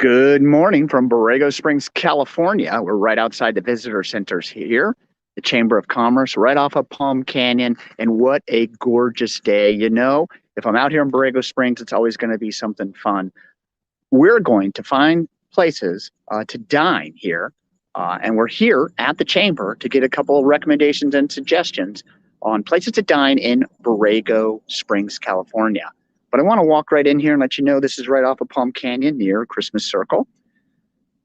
Good morning from Borrego Springs, California. We're right outside the visitor centers here, the Chamber of Commerce, right off of Palm Canyon. And what a gorgeous day. You know, if I'm out here in Borrego Springs, it's always going to be something fun. We're going to find places to dine here. And we're here at the Chamber to get a couple of recommendations and suggestions on places to dine in Borrego Springs, California. But I want to walk right in here and let you know this is right off of Palm Canyon near Christmas Circle.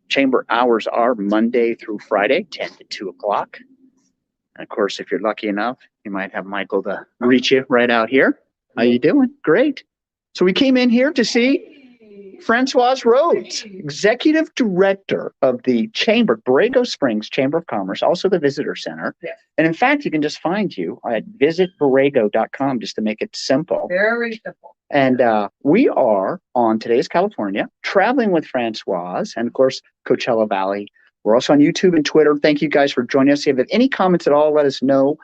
Chamber hours are Monday through Friday, 10 to 2 o'clock. And of course, if you're lucky enough, you might have Michael to greet you right out here. How you doing? Great. So we came in here to see Francoise Rhodes, Executive Director of the Chamber, Borrego Springs Chamber of Commerce, also the Visitor Center. Yes. And in fact, you can just find you at visitborrego.com just to make it simple. Very simple. And we are on Today's California, traveling with Francoise and, of course, Coachella Valley. We're also on YouTube and Twitter. Thank you guys for joining us. If you have any comments at all, let us know.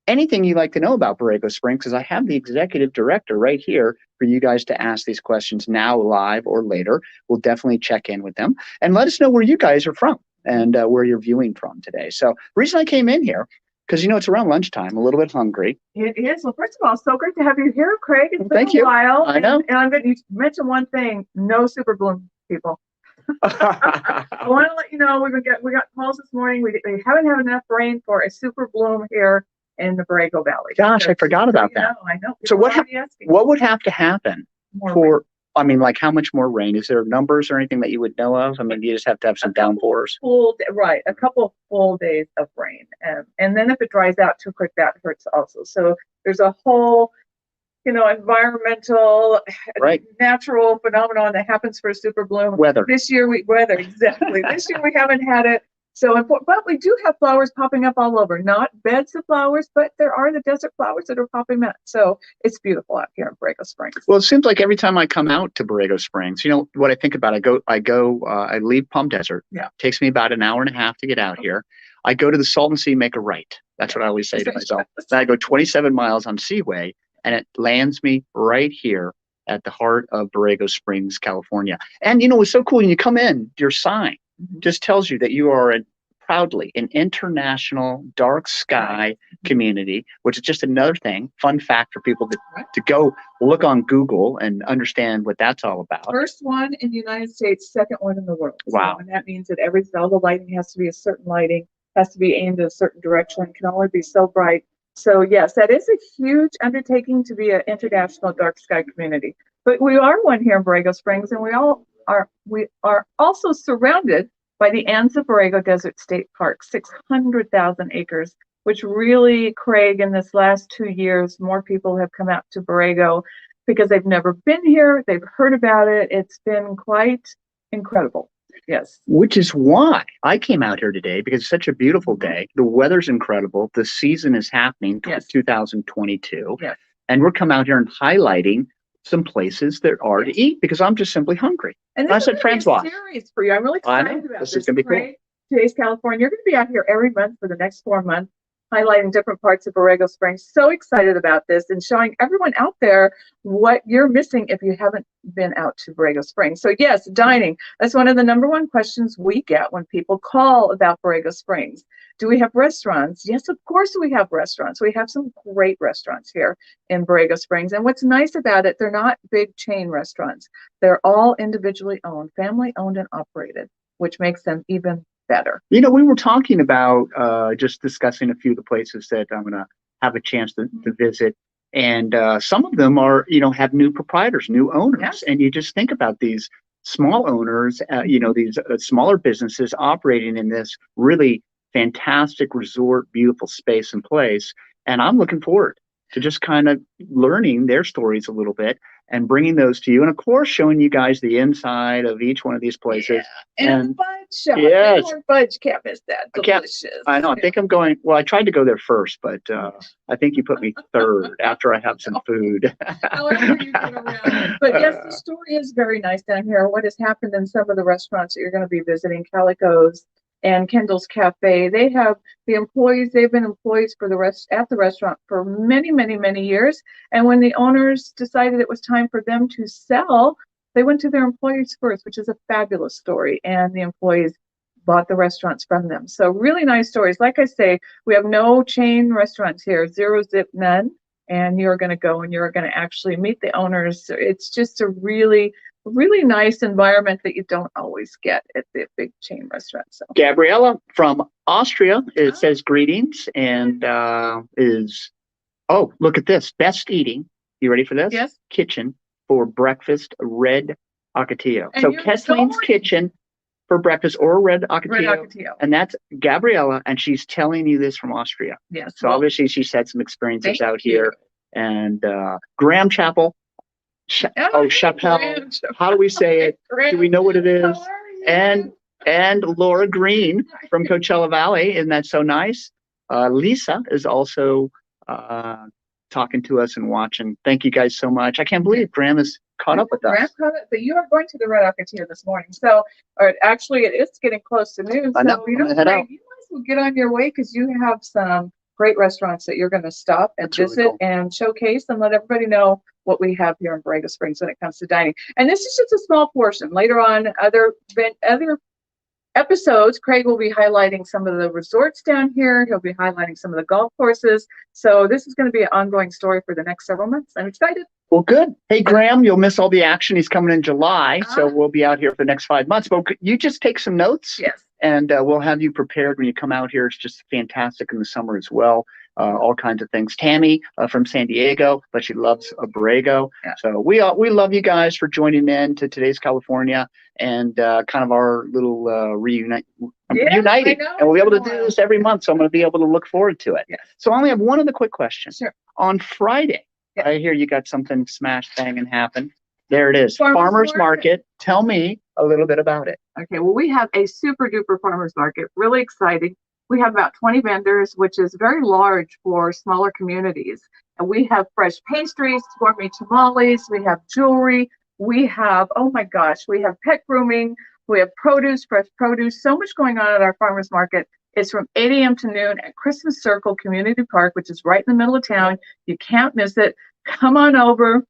Anything you'd like to know about Borrego Springs, because I have the executive director right here for you guys to ask these questions now, live or later. We'll definitely check in with them and let us know where you guys are from and where you're viewing from today. So the reason I came in here, because, you know, it's around lunchtime, a little bit hungry. It is. Well, first of all, so great to have you here, Craig. It's been Thank a you. while. I know. And I'm going to mention one thing: no super bloom, people. I want to let you know we got calls this morning. We haven't had enough rain for a super bloom here in the Borrego Valley. Gosh, I forgot about that. I know. So what would have to happen for? I mean, like, how much more rain? Is there numbers or anything that you would know of? I mean, you just have to have some downpours. A couple full days of rain. And then if it dries out too quick, that hurts also. So there's a whole, environmental, natural phenomenon that happens for a super bloom. Weather, exactly. This year we haven't had it. But we do have flowers popping up all over. Not beds of flowers, but there are the desert flowers that are popping up. So it's beautiful out here in Borrego Springs. Well, it seems like every time I come out to Borrego Springs, you know what I think about? I leave Palm Desert. Yeah. It takes me about an hour and a half to get out here. I go to the Salton Sea, make a right. That's what I always say to myself. Then I go 27 miles on Seaway, and it lands me right here at the heart of Borrego Springs, California. And, it's so cool. When you come in, your sign just tells you that you are proudly an international dark sky community, which is just another fun fact for people to go look on Google and understand what that's all about. First one in the United States, second one in the world. Wow. So, and that means that all the lighting has to be a certain lighting, has to be aimed at a certain direction, can only be so bright. So yes, that is a huge undertaking to be an international dark sky community. But we are one here in Borrego Springs, and we are also surrounded by the Anza Borrego Desert State Park, 600,000 acres, which really, Craig, in this last 2 years, more people have come out to Borrego because they've never been here. They've heard about it. It's been quite incredible. Yes. Which is why I came out here today, because it's such a beautiful day. The weather's incredible. The season is happening, 2022. Yes. And we're coming out here and highlighting some places there are to eat because I'm just simply hungry. And I said, Francois, series for you. I'm really excited about this. Is going to be cool. Today's California. You're going to be out here every month for the next 4 months, highlighting different parts of Borrego Springs. So excited about this and showing everyone out there what you're missing if you haven't been out to Borrego Springs. So yes, dining. That's one of the number one questions we get when people call about Borrego Springs. Do we have restaurants? Yes, of course we have restaurants. We have some great restaurants here in Borrego Springs. And what's nice about it, they're not big chain restaurants. They're all individually owned, family owned and operated, which makes them even better. We were talking about just discussing a few of the places that I'm going to have a chance to visit. And some of them are, have new proprietors, new owners. Yes. And you just think about these small owners, these smaller businesses operating in this really fantastic resort, beautiful space and place. And I'm looking forward to just kind of learning their stories a little bit and bringing those to you. And of course, showing you guys the inside of each one of these places. Yeah. And Fudge shop. Yes. Fudge, can't miss that. Delicious. I know. I think I'm going, I tried to go there first, but I think you put me third after I have some food. However you get around it. But yes, the story is very nice down here. What has happened in some of the restaurants that you're going to be visiting, Calico's and Kendall's Cafe, they have the employees, they've been employees at the restaurant for many, many, many years. And when the owners decided it was time for them to sell, They went to their employees first, which is a fabulous story, and the employees bought the restaurants from them. So really nice stories. Like I say, we have no chain restaurants here, zero zip, none. And you're going to go and you're going to actually meet the owners. It's just a really, really nice environment that you don't always get at the big chain restaurants. So. Gabriella from Austria, it says greetings and oh, look at this. Best eating. You ready for this? Yes. Kitchen for breakfast, red ocotillo. And So Kessleen's Kitchen for breakfast or red ocotillo. And that's Gabriella, and she's telling you this from Austria. Yes. So obviously she's had some experiences out here. And Graham Chapel. Chapelle. How do we say it? Do we know what it is? And Laura Green from Coachella Valley. Isn't that so nice? Lisa is also talking to us and watching. Thank you guys so much. I can't believe Graham is caught up with us. But you are going to the Red Ocotillo this morning. So, or actually, it is getting close to noon. So, you might as well get on your way because you have some great restaurants that you're going to stop and visit really cool. And showcase and let everybody know what we have here in Borrego Springs when it comes to dining. And this is just a small portion. Later on, other episodes, Craig will be highlighting some of the resorts down here. He'll be highlighting some of the golf courses. So this is going to be an ongoing story for the next several months. I'm excited. Well, good. Hey, Graham, you'll miss all the action. He's coming in July, so we'll be out here for the next 5 months. But you just take some notes. Yes. And we'll have you prepared when you come out here. It's just fantastic in the summer as well. All kinds of things. Tammy from San Diego, but she loves Borrego. Yeah. So we love you guys for joining in to Today's California and kind of our little reuniting. And we'll be able to do this every month. So I'm going to be able to look forward to it. Yes. So I only have one other quick question. Sure. On Friday, I hear you got something smash banging happen. There it is. Farmers Market. Tell me a little bit about it. Okay. Well, we have a super duper farmers market. Really exciting. We have about 20 vendors, which is very large for smaller communities. And we have fresh pastries, gourmet tamales. We have jewelry. We have, oh my gosh, we have pet grooming. We have produce, fresh produce. So much going on at our farmers market. It's from 8 a.m. to noon at Christmas Circle Community Park, which is right in the middle of town. You can't miss it. Come on over.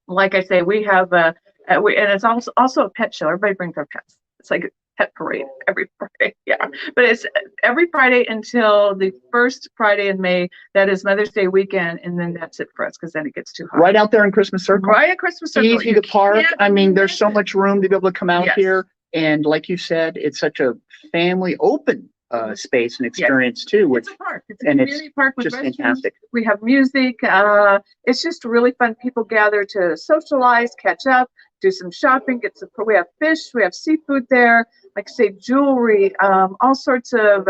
Like I say, we have and it's also a pet show. Everybody brings their pets. It's like a pet parade every Friday. Yeah, but it's every Friday until the first Friday in May. That is Mother's Day weekend, and then that's it for us because then it gets too hot. Right out there in Christmas Circle. Right at Christmas Circle. Easy to park. I mean, there's so much room to be able to come out here, and like you said, it's such a family open space and experience too. It's a park. It's a community park with just fantastic. We have music. It's just really fun. People gather to socialize, catch up, do some shopping, we have fish, we have seafood there, like say jewelry, all sorts of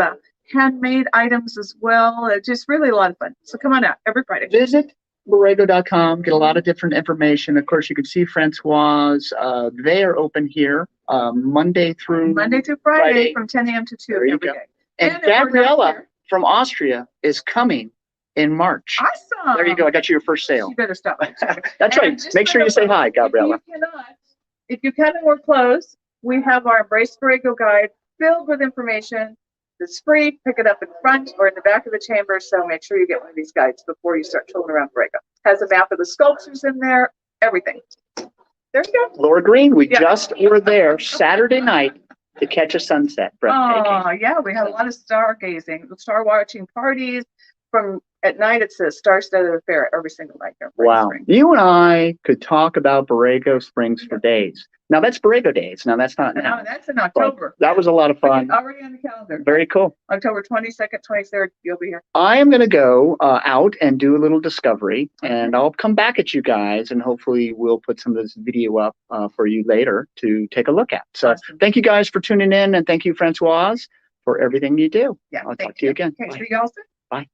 handmade items as well. It's just really a lot of fun. So come on out every Friday. Visit Borrego.com, get a lot of different information. Of course, you can see Francoise. They are open here Monday through Friday from 10 a.m. to 2 every day. And Gabriella from Austria is coming in March. Awesome. There you go. I got you your first sale. You better stop. That's right. Make sure you say hi, Gabriella. If you can and we're close, we have our Embrace Borrego guide filled with information. It's free. Pick it up in front or in the back of the chamber. So make sure you get one of these guides before you start tooling around Borrego. Has a map of the sculptures in there, everything. There you go. Laura Green, we just were there Saturday night to catch a sunset. Oh, yeah. We had a lot of stargazing, star watching parties. From at night, it's a star-studded affair every single night here. Wow. You and I could talk about Borrego Springs for days. Now, that's Borrego Days. Now, that's not now. No, that's in October. That was a lot of fun. Already on the calendar. Very cool. October 22nd, 23rd, you'll be here. I am going to go out and do a little discovery, and I'll come back at you guys, and hopefully we'll put some of this video up for you later to take a look at. So Thank you guys for tuning in, and thank you, Francoise, for everything you do. Yeah, I'll talk to you again. Okay, see you all soon. Bye.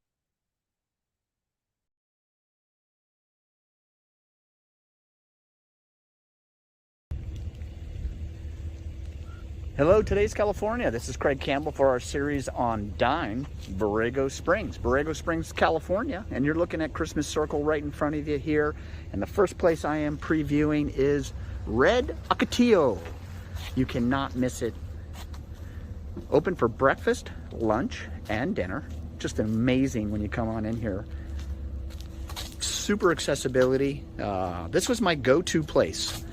Hello, Today's California. This is Craig Campbell for our series on Dine, Borrego Springs. Borrego Springs, California, and you're looking at Christmas Circle right in front of you here. And the first place I am previewing is Red Ocotillo. You cannot miss it. Open for breakfast, lunch, and dinner. Just amazing when you come on in here. Super accessibility. This was my go-to place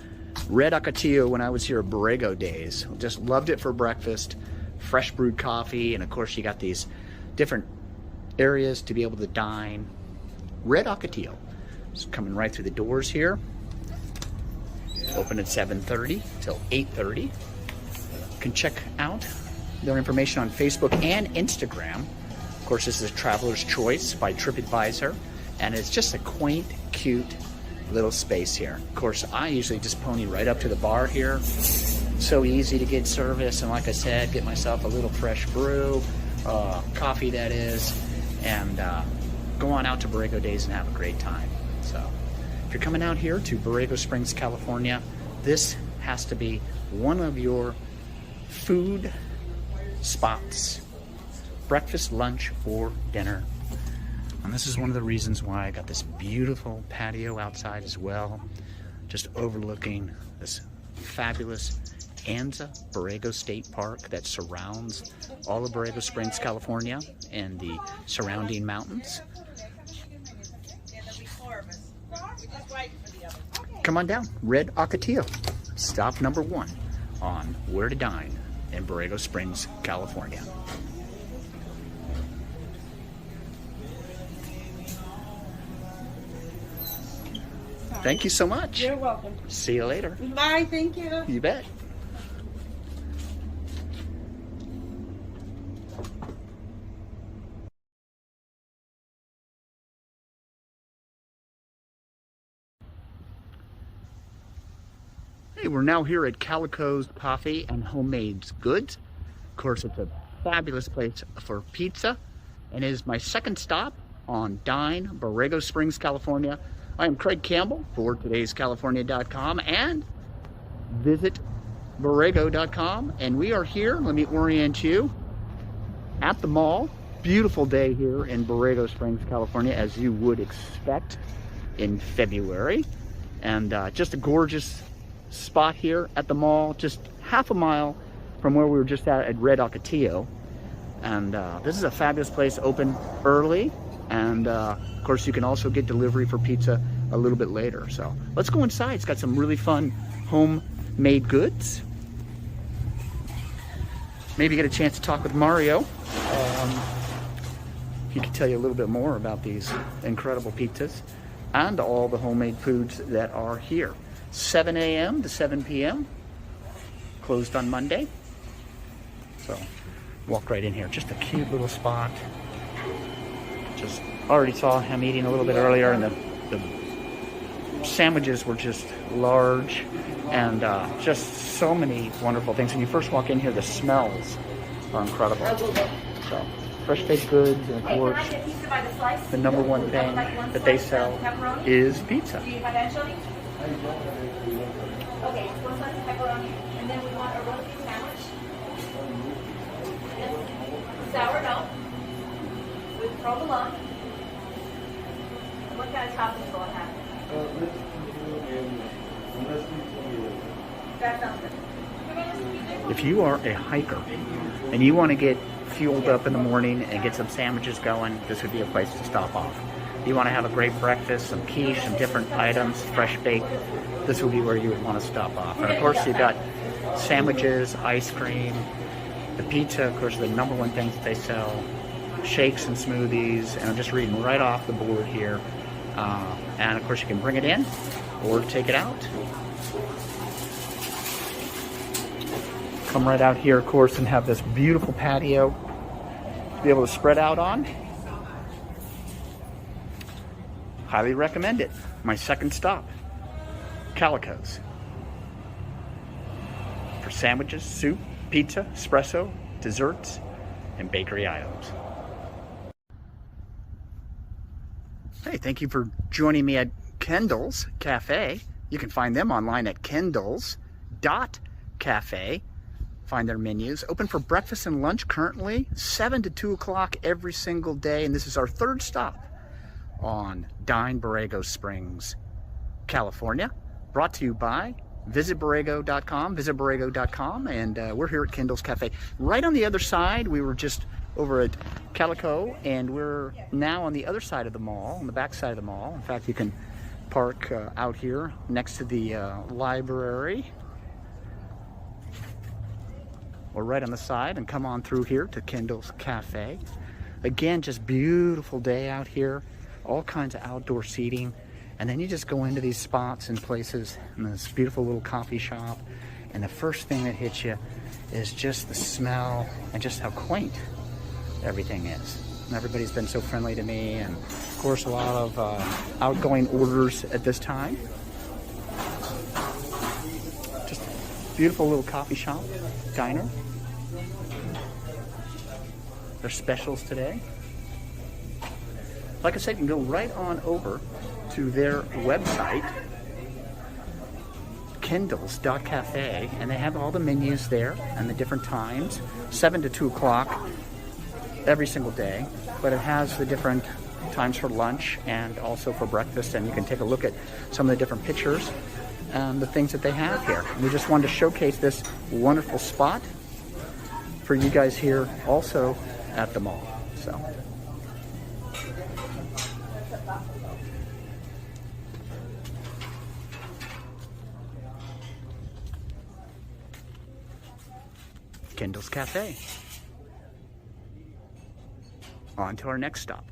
Red Ocotillo when I was here at Borrego days. Just loved it for breakfast. Fresh brewed coffee, and of course you got these different areas to be able to dine. Red Ocotillo. Just coming right through the doors here. Open at 7:30 till 8:30. You can check out their information on Facebook and Instagram. Of course, this is Traveler's Choice by TripAdvisor, and it's just a quaint, cute little space here. Of course, I usually just pony right up to the bar here. So easy to get service, and like I said, get myself a little fresh brew, coffee that is, and go on out to Borrego Days and have a great time. So if you're coming out here to Borrego Springs, California, this has to be one of your food spots. Breakfast, lunch, or dinner. And this is one of the reasons why I got this beautiful patio outside as well, just overlooking this fabulous Anza Borrego State Park that surrounds all of Borrego Springs, California, and the surrounding mountains. Come on down, Red Ocotillo, stop number 1 on Where to Dine in Borrego Springs, California. Thank you so much. You're welcome. See you later. Bye, thank you. You bet. Hey, we're now here at Calico's Coffee and Homemade Goods. Of course, it's a fabulous place for pizza, and it is my second stop on Dine, Borrego Springs, California. I am Craig Campbell for todayscalifornia.com and visitborrego.com, and we are here, let me orient you, at the mall. Beautiful day here in Borrego Springs, California, as you would expect in February, and just a gorgeous spot here at the mall, just half a mile from where we were just at Red Ocotillo. And this is a fabulous place, open early, and of course you can also get delivery for pizza a little bit later. So let's go inside. It's got some really fun homemade goods. Maybe get a chance to talk with Mario. He can tell you a little bit more about these incredible pizzas and all the homemade foods that are here. 7 a.m. to 7 p.m. Closed on Monday. So walk right in here. Just a cute little spot. Just already saw him eating a little bit earlier, and the sandwiches were just large, and just so many wonderful things. When you first walk in here, the smells are incredible. So fresh baked goods, and of course the number one thing that they sell is pizza. Okay, one slice of pepperoni, and then we want a roast beef sandwich. Sourdough with provolone. What kind of toppings will it have? That sounds good. If you are a hiker and you want to get fueled up in the morning and get some sandwiches going, this would be a place to stop off. You want to have a great breakfast, some quiche, some different items, fresh baked, this would be where you would want to stop off. And of course you've got sandwiches, ice cream, the pizza, of course the number one things that they sell, shakes and smoothies, and I'm just reading right off the board here. And of course you can bring it in or take it out. Come right out here, of course, and have this beautiful patio to be able to spread out on. Highly recommend it. My second stop, Calico's. For sandwiches, soup, pizza, espresso, desserts, and bakery items. Hey, thank you for joining me at Kendall's Cafe. You can find them online at kendalls.cafe. Find their menus. Open for breakfast and lunch currently, 7 to 2 o'clock every single day. And this is our third stop on Dine Borrego Springs, California. Brought to you by visitborrego.com, and we're here at Kendall's Cafe. Right on the other side, we were just over at Calico, and we're now on the other side of the mall, on the back side of the mall. In fact, you can park out here next to the library, or right on the side, and come on through here to Kendall's Cafe. Again, just beautiful day out here, all kinds of outdoor seating, and then you just go into these spots and places in this beautiful little coffee shop, and the first thing that hits you is just the smell and just how quaint everything is. And everybody's been so friendly to me, and of course a lot of outgoing orders at this time. Just a beautiful little coffee shop, diner. There's specials today. Like I said, you can go right on over to their website, Kendall's.cafe, and they have all the menus there and the different times, 7 to 2 o'clock every single day, but it has the different times for lunch and also for breakfast, and you can take a look at some of the different pictures and the things that they have here. And we just wanted to showcase this wonderful spot for you guys here also at the mall. So Kendall's Cafe. On to our next stop.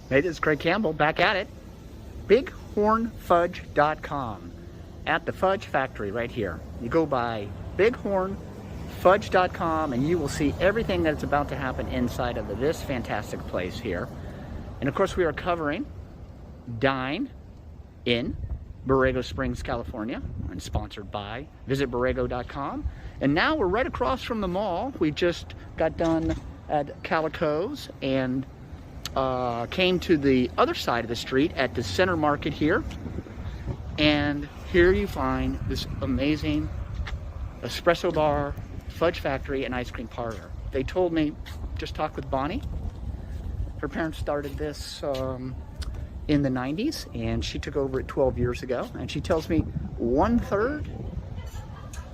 Hey, this is Craig Campbell back at it. BighornFudge.com, at the Fudge Factory right here. You go by BighornFudge.com and you will see everything that's about to happen inside of this fantastic place here. And of course we are covering Dine in Borrego Springs, California, and sponsored by visitborrego.com. And now we're right across from the mall. We just got done at Calico's and came to the other side of the street at the center market here. And here you find this amazing espresso bar, fudge factory, and ice cream parlor. They told me, just talk with Bonnie. Her parents started this in the 90s, and she took over it 12 years ago. And she tells me 1/3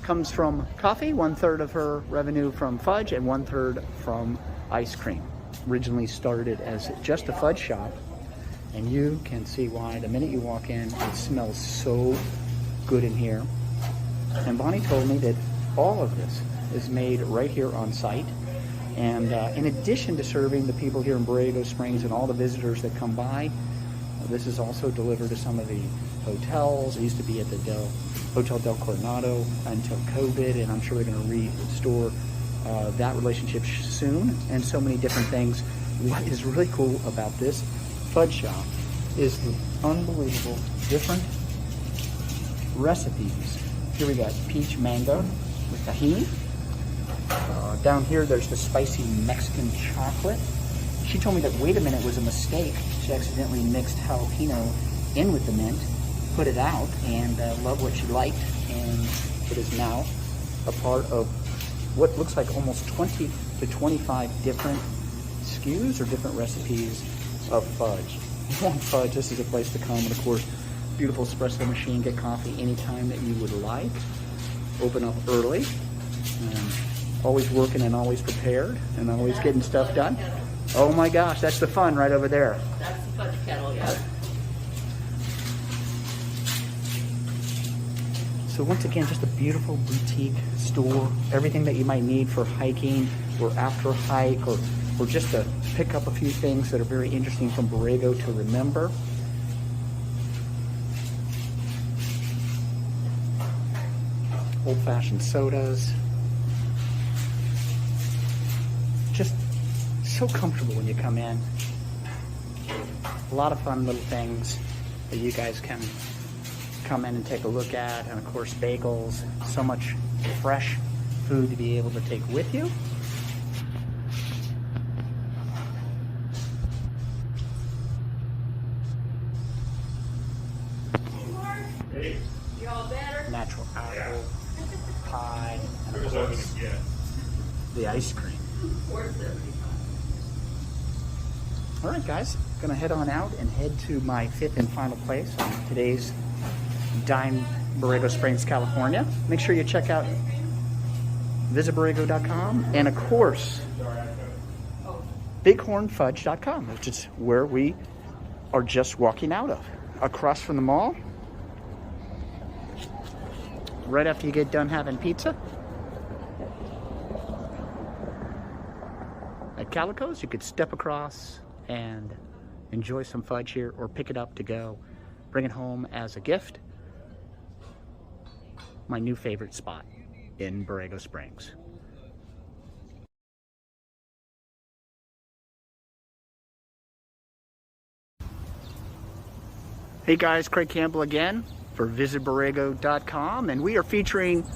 comes from coffee, 1/3 of her revenue from fudge, and 1/3 from ice cream. Originally started as just a fudge shop, and you can see why. The minute you walk in, it smells so good in here. And Bonnie told me that all of this is made right here on site. And in addition to serving the people here in Borrego Springs and all the visitors that come by, this is also delivered to some of the hotels. It used to be at the Hotel Del Coronado until COVID, and I'm sure they're going to restore that relationship soon, and so many different things. What is really cool about this fudge shop is the unbelievable different recipes. Here we got peach mango with tahini. Down here there's the spicy Mexican chocolate. She told me that, wait a minute, was a mistake. She accidentally mixed jalapeno in with the mint, put it out, and loved what she liked, and it is now a part of what looks like almost 20 to 25 different SKUs or different recipes of fudge. If you want fudge, this is a place to come. And of course, beautiful espresso machine, get coffee anytime that you would like. Open up early, and always working and always prepared and always getting stuff done. Oh my gosh, that's the fun right over there. That's the fudge kettle, yeah. So once again, just a beautiful boutique store. Everything that you might need for hiking or after a hike, or just to pick up a few things that are very interesting from Borrego to remember. Old-fashioned sodas. Just so comfortable when you come in. A lot of fun little things that you guys can come in and take a look at. And of course, bagels. So much fresh food to be able to take with you. Hey. You all better? Natural apple pie, and of course, the ice cream. All right, guys, gonna head on out and head to my fifth and final place on today's Dine, Borrego Springs, California. Make sure you check out visitborrego.com, and of course, bighornfudge.com, which is where we are just walking out of. Across from the mall, right after you get done having pizza. At Calico's, you could step across and enjoy some fudge here, or pick it up to go, bring it home as a gift. My new favorite spot in Borrego Springs. Hey guys, Craig Campbell again for visitborrego.com, and we are featuring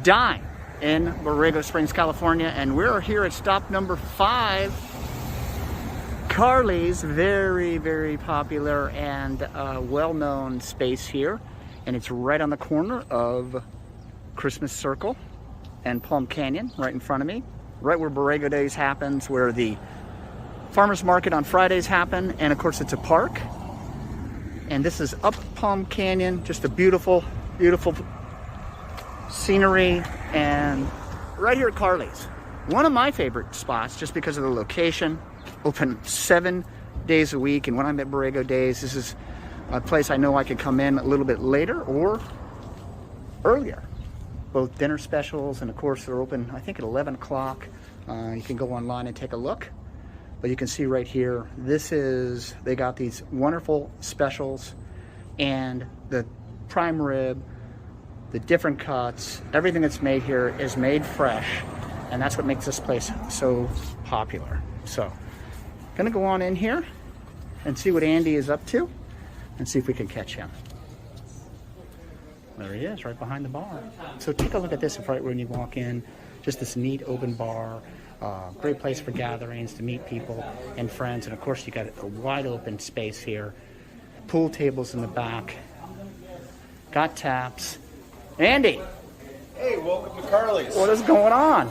Dine in Borrego Springs, California, and we're here at stop number 5, Carly's. Very, very popular and well-known space here, and it's right on the corner of Christmas Circle and Palm Canyon, right in front of me, right where Borrego Days happens, where the farmers market on Fridays happen, and of course it's a park. And this is up Palm Canyon, just a beautiful, beautiful scenery, and right here at Carly's. One of my favorite spots, just because of the location, open 7 days a week, and when I'm at Borrego Days, this is a place I know I could come in a little bit later or earlier. Both dinner specials, and of course they're open, I think, at 11 o'clock. You can go online and take a look. But you can see right here, they got these wonderful specials, and the prime rib, the different cuts, everything that's made here is made fresh, and that's what makes this place so popular. So, gonna go on in here and see what Andy is up to, and see if we can catch him. There he is, right behind the bar. So take a look at this right when you walk in, just this neat open bar. Great place for gatherings, to meet people and friends, and of course you got a wide open space here. Pool tables in the back. Got taps. Andy! Hey, welcome to Carly's. What is going on?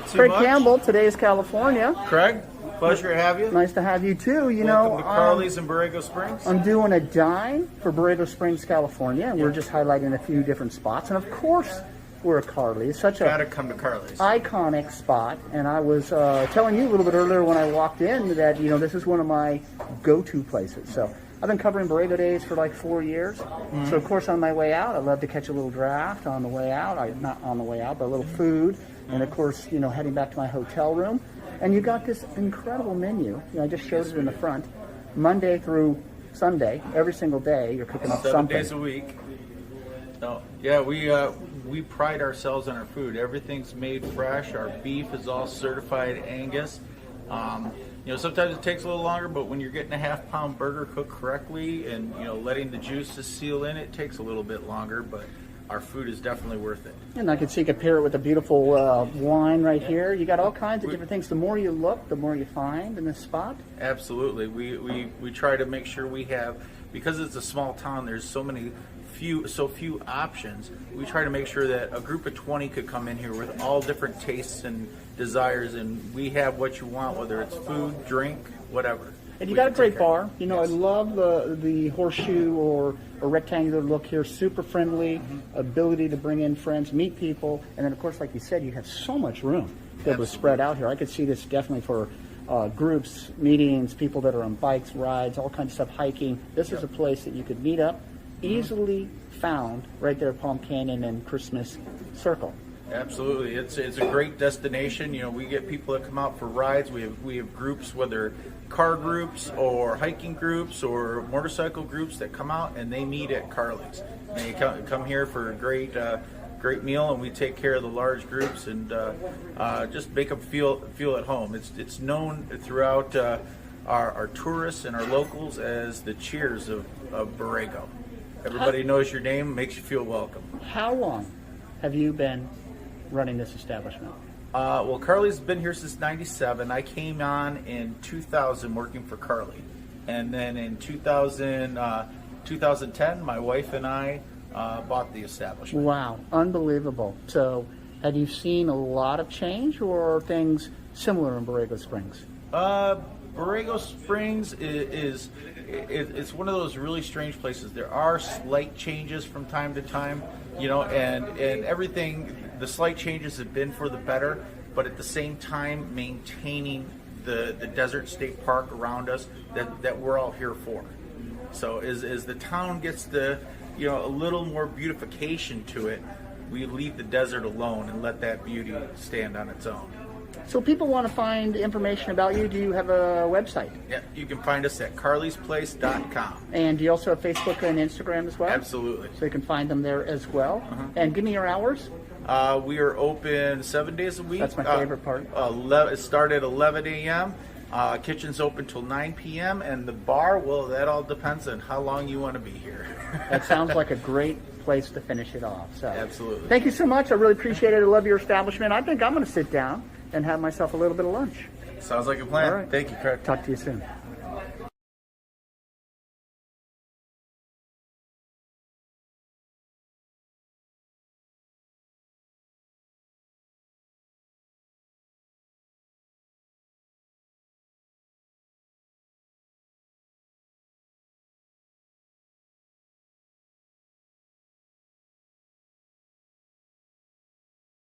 Craig Campbell, today's California. Craig, pleasure to have you. Nice to have you too. Welcome to Carly's in Borrego Springs. I'm doing a dine for Borrego Springs, California, and we're just highlighting a few different spots, and of course we're at Carly's. Such a Gotta come to Carly's. Iconic spot, and I was telling you a little bit earlier when I walked in that this is one of my go-to places. So I've been covering Borrego Days for like 4 years. Mm-hmm. So of course on my way out, I love to catch a little draft on the way out. Not on the way out, but a little food, and of course heading back to my hotel room. And you got this incredible menu. I just showed it in the front. Monday through Sunday, every single day, you're cooking up 7 something. days a week. No, yeah, we pride ourselves on our food. Everything's made fresh. Our beef is all certified Angus. Sometimes it takes a little longer, but when you're getting a half-pound burger cooked correctly and letting the juices seal in, it takes a little bit longer, but our food is definitely worth it. And I can see you can pair it with a beautiful wine right here. You got all kinds of different things. The more you look, the more you find in this spot. Absolutely. We try to make sure we have, because it's a small town, there's so few options. We try to make sure that a group of 20 could come in here with all different tastes and desires, and we have what you want, whether it's food, drink, whatever. And you got a great bar. Yes. I love the horseshoe or rectangular look here. Super friendly, ability to bring in friends, meet people, and then of course, like you said, you have so much room to be able to spread out here. I could see this definitely for groups, meetings, people that are on bikes, rides, all kinds of stuff, hiking. This is a place that you could meet up, easily found right there at Palm Canyon and Christmas Circle. Absolutely, it's a great destination. We get people that come out for rides. We have groups, whether car groups or hiking groups or motorcycle groups, that come out and they meet at Carly's. They come here for a great meal, and we take care of the large groups and just make them feel at home. It's known throughout our tourists and our locals as the Cheers of Borrego. Everybody knows your name, makes you feel welcome. How long have you been running this establishment? Well, Carly's been here since '97. I came on in 2000 working for Carly. And then in 2010, my wife and I bought the establishment. Wow, unbelievable. So have you seen a lot of change, or things similar in Borrego Springs? Borrego Springs it's one of those really strange places. There are slight changes from time to time, and everything. the slight changes have been for the better, but at the same time maintaining the desert state park around us that we're all here for. So as the town gets a little more beautification to it, we leave the desert alone and let that beauty stand on its own. So people want to find information about you. Do you have a website? Yeah, you can find us at carlysplace.com. And do you also have Facebook and Instagram as well? Absolutely. So you can find them there as well. And give me your hours. We are open 7 days a week. That's my favorite part. It started at 11 a.m. Kitchen's open till 9 p.m. And the bar, well, that all depends on how long you want to be here. That sounds like a great place to finish it off. So Absolutely. Thank you so much. I really appreciate it. I love your establishment. I think I'm going to sit down and have myself a little bit of lunch. Sounds like a plan. All right. Thank you, Craig. Talk to you soon.